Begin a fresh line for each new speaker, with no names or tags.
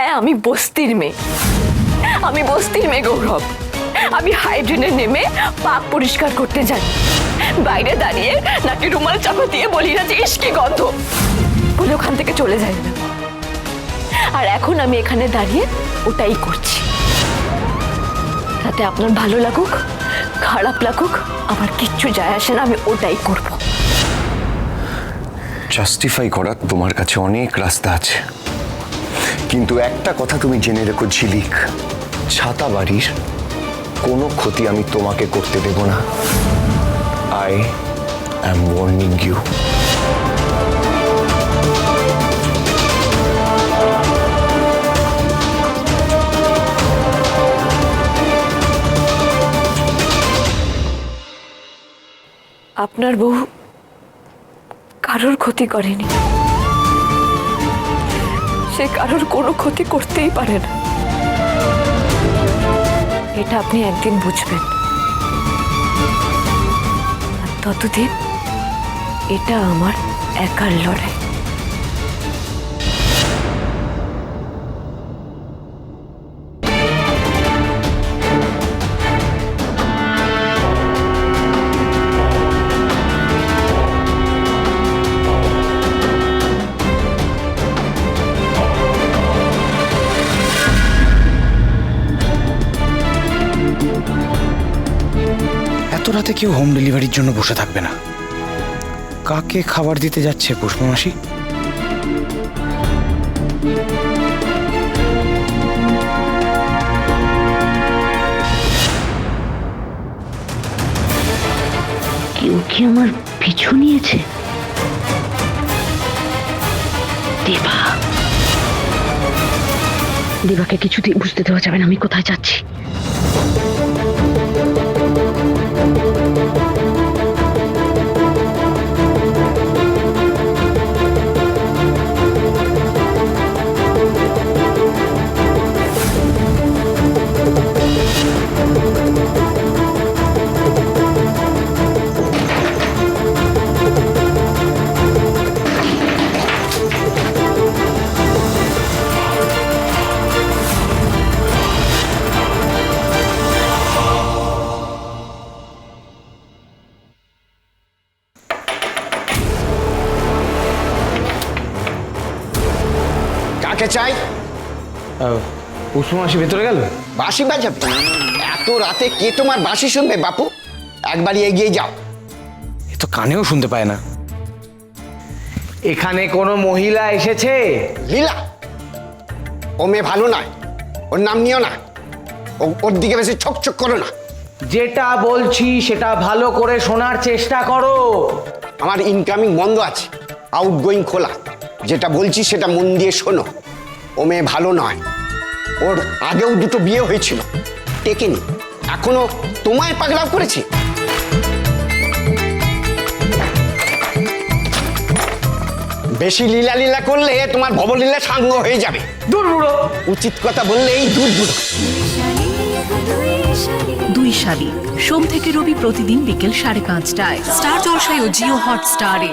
হ্যাঁ, আমি বস্তির মেয়ে, আমি বস্তির মেয়ে গৌরব। আমি হাইড্রেনে নেমে পাক পরিষ্কার করতে যাই, বাইরে দাঁড়িয়ে নাকি রুমাল চাপা দিয়ে বলি না যে ইস কি গন্ধ, বলে ওখান থেকে চলে যাই না। আর এখন আমি এখানে দাঁড়িয়ে ওটাই করছি। তাতে আপনার ভালো লাগুক খারাপ লাগুক আমার কিচ্ছু যায় আসে না, আমি ওটাই করব।
জাস্টিফাই করার তোমার কাছে অনেক রাস্তা আছে, কিন্তু একটা কথা তুমি জেনে রেখো ঝিলিক, ছাতা বাড়ির কোনো ক্ষতি আমি তোমাকে করতে দেব না। I am warning you.
আপনার বউ কারোর ক্ষতি করেনি, সে কারোর কোনো ক্ষতি করতেই পারে না, এটা আপনি একদিন বুঝবেন। আর ততদিন এটা আমার একার লড়াই।
এত রাতে কেউ হোম ডেলিভারির জন্য বসে থাকবে না। কাকে খাবার দিতে যাচ্ছে পুষ্পমাসি?
কেউ কি আমার পিছু নিয়েছে? দেবা, দেবাকে কিছুতেই বুঝতে দেওয়া যাবে না আমি কোথায় যাচ্ছি।
কাকে চাই?
পুষ্পমাসি ভেতরে গেল?
বাঁশি বাজাব? এত রাতে কে তোমার বাঁশি শুনবে বাপু? একবারই এগিয়ে যাও।
এ তো কানেও শুনতে পায় না। এখানে কোনো মহিলা এসেছে?
লীলা, ও মেয়ে ভালো নয়, ওর নাম নিও না। ওর দিকে বেশি ছোক ছোক করো না।
যেটা বলছি সেটা ভালো করে শোনার চেষ্টা করো।
আমার ইনকামিং বন্ধ আছে, আউটগোয়িং খোলা। যেটা বলছি সেটা মন দিয়ে শোনো। ও মেয়ে ভালো নয়, ওর আগেও দুটো বিয়ে হয়েছিল, টেকেনি। এখনো তোমায় পাগলাও করেছে। বেশি লীলা লীলা করলে তোমার ভবলীলা সাঙ্গ হয়ে যাবে।
দূর বুড়ো।
উচিত কথা বললেই দূর বুড়ো।
দুই শালিক সোম থেকে রবি প্রতিদিন বিকেল 5:30টায় স্টার জলসায় ও জিও হটস্টারে।